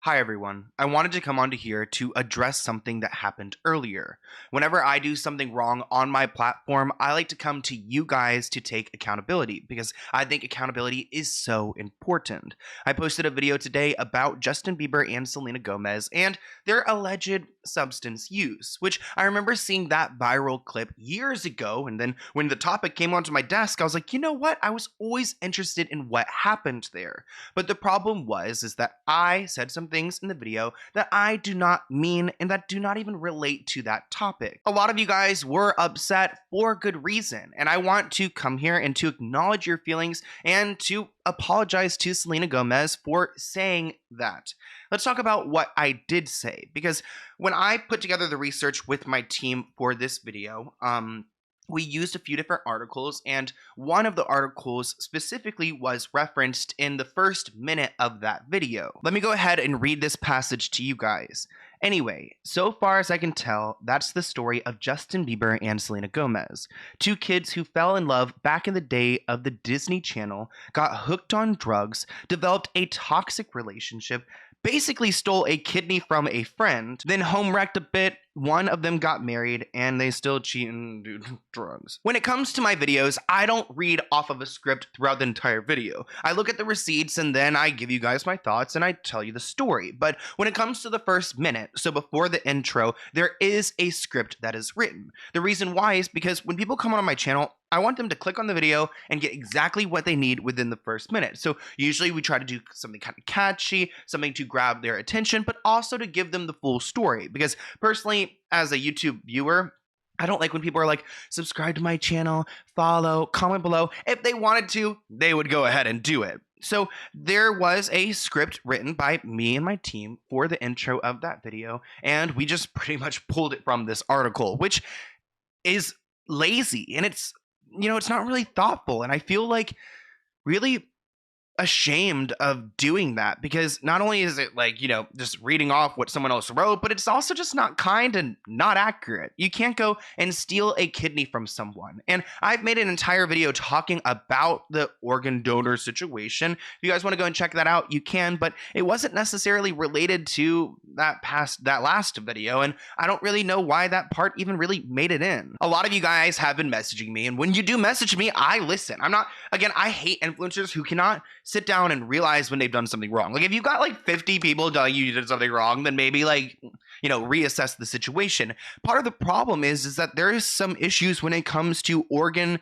Hi everyone. I wanted to come onto here to address something that happened earlier. Whenever I do something wrong on my platform, I like to come to you guys to take accountability because I think accountability is so important. I posted a video today about Justin Bieber and Selena Gomez and their alleged substance use, which I remember seeing that viral clip years ago. And then when the topic came onto my desk, I was like, you know what? I was always interested in what happened there. But the problem is that I said some things in the video that I do not mean and that do not even relate to that topic. A lot of you guys were upset for good reason, and I want to come here and to acknowledge your feelings and to apologize to Selena Gomez for saying that. Let's talk about what I did say, because when I put together the research with my team for this video, we used a few different articles, and one of the articles specifically was referenced in the first minute of that video. Let me go ahead and read this passage to you guys. Anyway, so far as I can tell, that's the story of Justin Bieber and Selena Gomez. Two kids who fell in love back in the day of the Disney Channel, got hooked on drugs, developed a toxic relationship, basically stole a kidney from a friend, then home wrecked a bit. One of them got married and they still cheat and do drugs. When it comes to my videos, I don't read off of a script throughout the entire video. I look at the receipts and then I give you guys my thoughts and I tell you the story. But when it comes to the first minute, so before the intro, there is a script that is written. The reason why is because when people come on my channel, I want them to click on the video and get exactly what they need within the first minute. So usually we try to do something kind of catchy, something to grab their attention, but also to give them the full story. Because personally, as a YouTube viewer, I don't like when people are like, subscribe to my channel, follow, comment below. If they wanted to, they would go ahead and do it. So there was a script written by me and my team for the intro of that video, and we just pretty much pulled it from this article, which is lazy and it's not really thoughtful. And I feel like really ashamed of doing that, because not only is it like, just reading off what someone else wrote, but it's also just not kind and not accurate. You can't go and steal a kidney from someone. And I've made an entire video talking about the organ donor situation. If you guys want to go and check that out, you can, but it wasn't necessarily related to that last video, and I don't really know why that part even really made it in. A lot of you guys have been messaging me, and when you do message me, I listen. I hate influencers who cannot sit down and realize when they've done something wrong. Like, if you've got like 50 people telling you did something wrong, then maybe reassess the situation. Part of the problem is that there is some issues when it comes to organ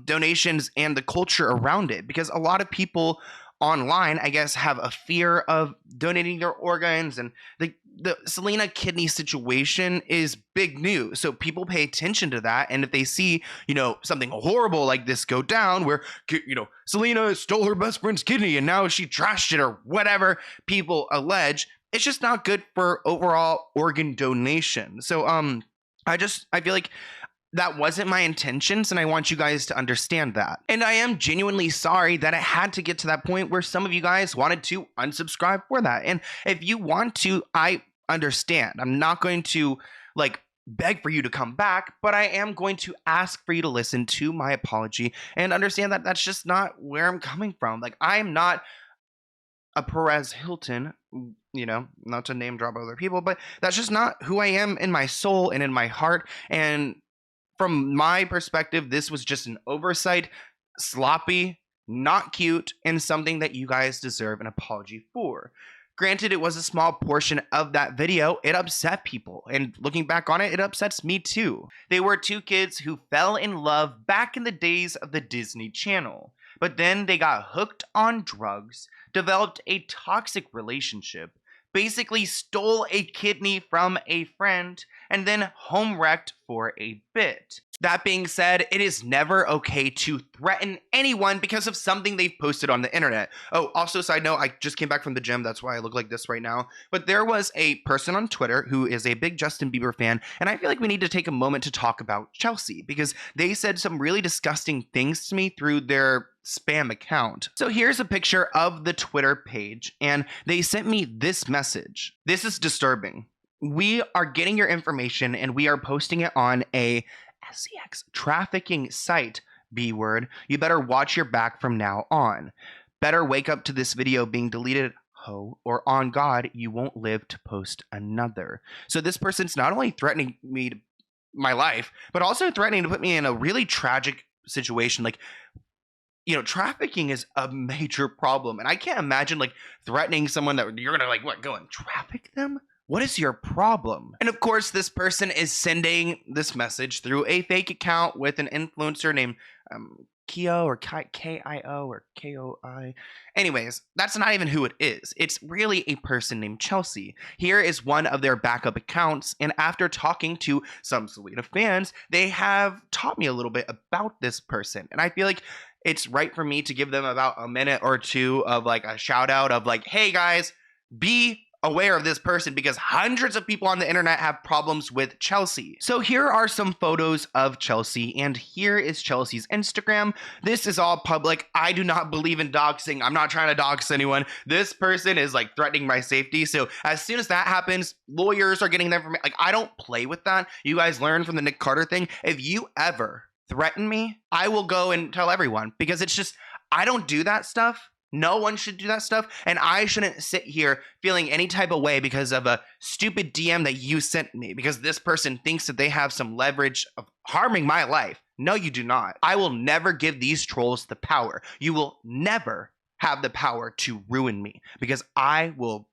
donations and the culture around it, because a lot of people online, I guess, have a fear of donating their organs, and the Selena kidney situation is big news. So people pay attention to that. And if they see, something horrible like this go down where, Selena stole her best friend's kidney and now she trashed it or whatever people allege, it's just not good for overall organ donation. So, I feel like that wasn't my intentions, and I want you guys to understand that. And I am genuinely sorry that it had to get to that point where some of you guys wanted to unsubscribe for that. And if you want to, I understand. I'm not going to beg for you to come back, but I am going to ask for you to listen to my apology and understand that that's just not where I'm coming from. Like, I'm not a Perez Hilton, not to name drop other people, but that's just not who I am in my soul and in my heart. And from my perspective, this was just an oversight, sloppy, not cute, and something that you guys deserve an apology for. Granted, it was a small portion of that video. It upset people, and looking back on it, it upsets me too. They were two kids who fell in love back in the days of the Disney Channel, but then they got hooked on drugs, developed a toxic relationship, basically stole a kidney from a friend, and then home wrecked for a bit. That being said, it is never okay to threaten anyone because of something they've posted on the internet. Oh, also, side note, I just came back from the gym. That's why I look like this right now. But there was a person on Twitter who is a big Justin Bieber fan, and I feel like we need to take a moment to talk about Chelsea, because they said some really disgusting things to me through their spam account. So here's a picture of the Twitter page, and they sent me this message. This is disturbing. We are getting your information and we are posting it on a sex trafficking site, B word. You better watch your back from now on. Better wake up to this video being deleted ho, or on God, you won't live to post another. So this person's not only threatening me to my life, but also threatening to put me in a really tragic situation. Like, trafficking is a major problem. And I can't imagine like threatening someone that you're gonna like what go and traffic them. What is your problem? And of course, this person is sending this message through a fake account with an influencer named Kio or Kio or Koi. Anyways, that's not even who it is. It's really a person named Chelsea. Here is one of their backup accounts. And after talking to some Selena fans, they have taught me a little bit about this person. And I feel like it's right for me to give them about a minute or two of like a shout out of like, hey guys, be aware of this person because hundreds of people on the internet have problems with Chelsea. So here are some photos of Chelsea, and here is Chelsea's Instagram. This is all public. I do not believe in doxing. I'm not trying to dox anyone. This person is like threatening my safety. So as soon as that happens, lawyers are getting their information. Like, I don't play with that. You guys learn from the Nick Carter thing. If you ever threaten me, I will go and tell everyone because it's just, I don't do that stuff. No one should do that stuff. And I shouldn't sit here feeling any type of way because of a stupid DM that you sent me because this person thinks that they have some leverage of harming my life. No, you do not. I will never give these trolls the power. You will never have the power to ruin me because I will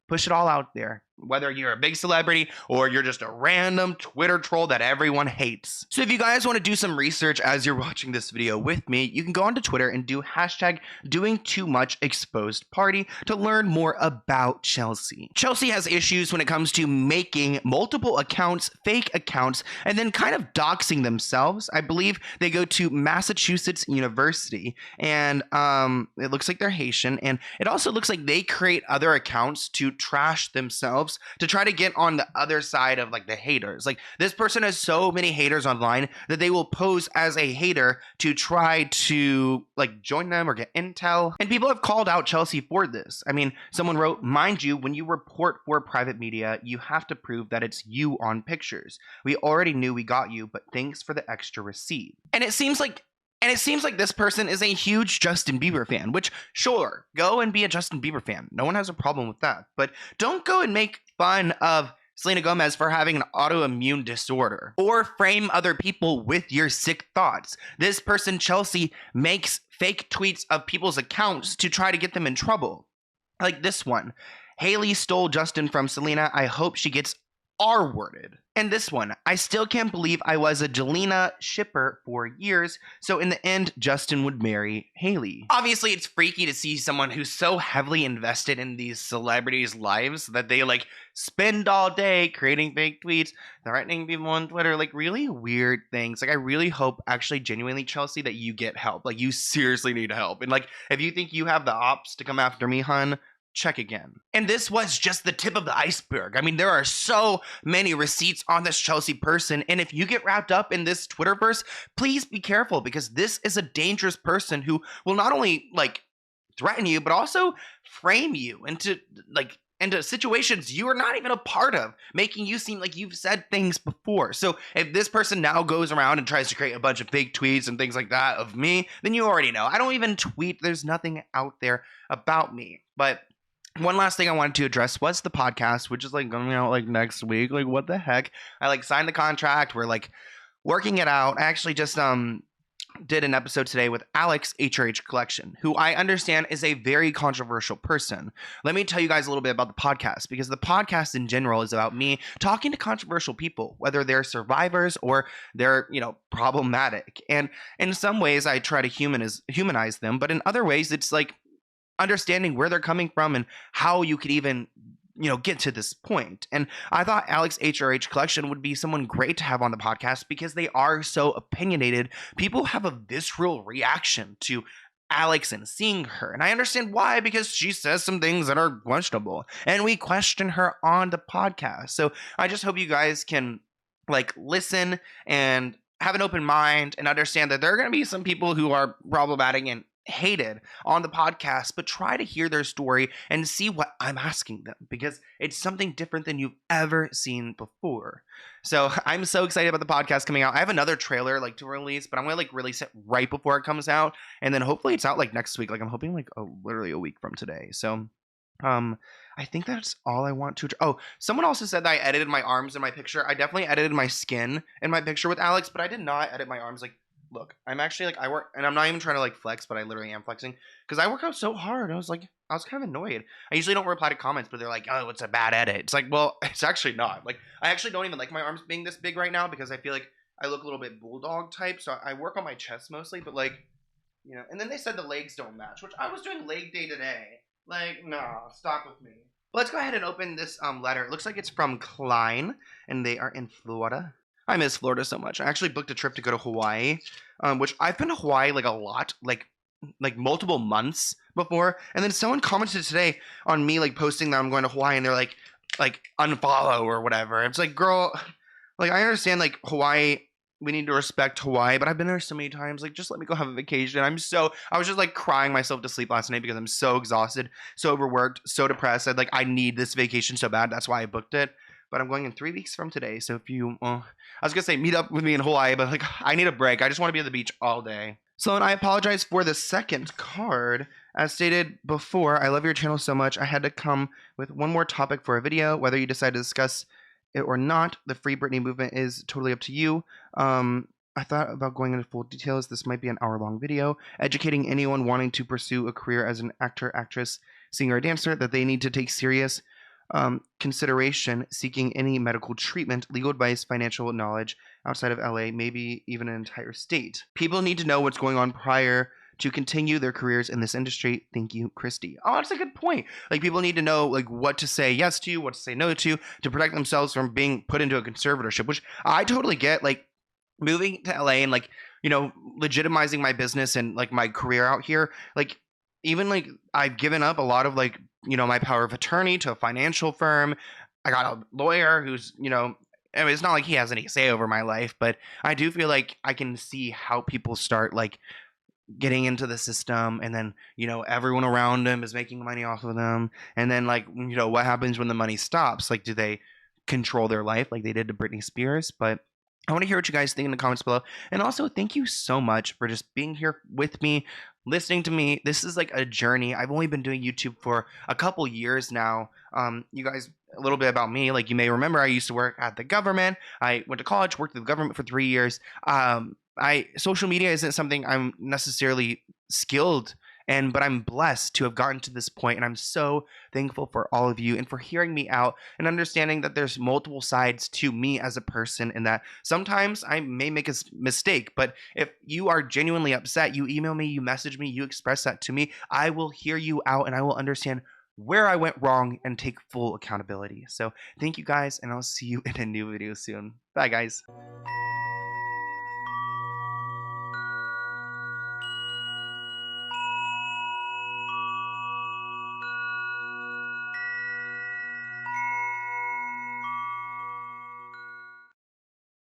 push it all out there, whether you're a big celebrity or you're just a random Twitter troll that everyone hates. So if you guys want to do some research as you're watching this video with me, you can go onto Twitter and do hashtag #DoingTooMuchExposedParty to learn more about Chelsea. Chelsea has issues when it comes to making multiple accounts, fake accounts, and then kind of doxing themselves. I believe they go to Massachusetts University, and it looks like they're Haitian, and it also looks like they create other accounts to trash themselves to try to get on the other side of like the haters. Like, this person has so many haters online that they will pose as a hater to try to like join them or get intel. And people have called out Chelsea for this. I mean, someone wrote, mind you, when you report for private media, you have to prove that it's you on pictures. We already knew we got you, but thanks for the extra receipt. And it seems like this person is a huge Justin Bieber fan, which, sure, go and be a Justin Bieber fan. No one has a problem with that. But don't go and make fun of Selena Gomez for having an autoimmune disorder or frame other people with your sick thoughts. This person, Chelsea, makes fake tweets of people's accounts to try to get them in trouble. Like this one. Hailey stole Justin from Selena. I hope she gets R-worded. And this one, I still can't believe I was a Jelena shipper for years, so in the end, Justin would marry Hailey. Obviously, it's freaky to see someone who's so heavily invested in these celebrities' lives that they like spend all day creating fake tweets, threatening people on Twitter, like really weird things. Like, I really hope, actually, genuinely, Chelsea, that you get help. Like, you seriously need help. And like, if you think you have the ops to come after me, hun, check again. And this was just the tip of the iceberg. I mean, there are so many receipts on this Chelsea person. And if you get wrapped up in this Twitterverse, please be careful because this is a dangerous person who will not only like threaten you, but also frame you into situations you are not even a part of, making you seem like you've said things before. So if this person now goes around and tries to create a bunch of fake tweets and things like that of me, then you already know. I don't even tweet. There's nothing out there about me. But one last thing I wanted to address was the podcast, which is like coming out like next week. Like, what the heck? I like signed the contract. We're like working it out. I actually just did an episode today with Alex HRH Collection, who I understand is a very controversial person. Let me tell you guys a little bit about the podcast, because the podcast in general is about me talking to controversial people, whether they're survivors or they're, problematic. And in some ways I try to humanize them, but in other ways it's like understanding where they're coming from and how you could even get to this point. And I thought Alex HRH Collection would be someone great to have on the podcast because they are so opinionated. People have a visceral reaction to Alex and seeing her, and I understand why, because she says some things that are questionable and we question her on the podcast. So I just hope you guys can like listen and have an open mind and understand that there are going to be some people who are problematic and hated on the podcast, but try to hear their story and see what I'm asking them, because it's something different than you've ever seen before. So I'm so excited about the podcast coming out. I have another trailer like to release, but I'm gonna like release it right before it comes out, and then hopefully it's out like next week. Like, I'm hoping like literally a week from today. So Um, I think that's all I want to. Oh, someone also said that I edited my arms in my picture. I definitely edited my skin in my picture with Alex, but I did not edit my arms. Like, look, I'm actually like I work, and I'm not even trying to like flex, but I literally am flexing because I work out so hard. I was kind of annoyed. I usually don't reply to comments, but they're like, "Oh, it's a bad edit." It's like, well, it's actually not. Like, I actually don't even like my arms being this big right now because I feel like I look a little bit bulldog type. So I work on my chest mostly, but like, and then they said the legs don't match, which I was doing leg day today. Like, nah, stop with me. Let's go ahead and open this letter. It looks like it's from Klein, and they are in Florida. I miss Florida so much. I actually booked a trip to go to Hawaii, which I've been to Hawaii like a lot, like multiple months before. And then someone commented today on me like posting that I'm going to Hawaii, and they're like unfollow or whatever. It's like, girl, like I understand like Hawaii, we need to respect Hawaii, but I've been there so many times. Like, just let me go have a vacation. I was just like crying myself to sleep last night because I'm so exhausted, so overworked, so depressed. I need this vacation so bad. That's why I booked it. But I'm going in 3 weeks from today. So if you, I was gonna say meet up with me in Hawaii, but like I need a break. I just want to be at the beach all day. So, and I apologize for the second card. As stated before, I love your channel so much. I had to come with one more topic for a video. Whether you decide to discuss it or not, the Free Britney movement is totally up to you. I thought about going into full details. This might be an hour-long video, educating anyone wanting to pursue a career as an actor, actress, singer, or dancer that they need to take serious consideration seeking any medical treatment, legal advice, financial knowledge outside of LA, maybe even an entire state. People need to know what's going on prior to continue their careers in this industry. Thank you, Christy. Oh, that's a good point. Like, people need to know like what to say yes to, what to say no to protect themselves from being put into a conservatorship, which I totally get. Like, moving to LA and like, legitimizing my business and like my career out here, like even like I've given up a lot of like, my power of attorney to a financial firm. I got a lawyer who's, I mean, it's not like he has any say over my life, but I do feel like I can see how people start like getting into the system, and then everyone around them is making money off of them, and then like what happens when the money stops? Like, do they control their life like they did to Britney Spears? But I want to hear what you guys think in the comments below. And also, thank you so much for just being here with me, listening to me. This is like a journey. I've only been doing YouTube for a couple years now. You guys, a little bit about me. Like, you may remember, I used to work at the government. I went to college, worked at the government for 3 years. Social media isn't something I'm necessarily skilled in, but I'm blessed to have gotten to this point, and I'm so thankful for all of you and for hearing me out and understanding that there's multiple sides to me as a person, and that sometimes I may make a mistake, but if you are genuinely upset, you email me, you message me, you express that to me, I will hear you out and I will understand where I went wrong and take full accountability. So thank you guys, and I'll see you in a new video soon. Bye, guys.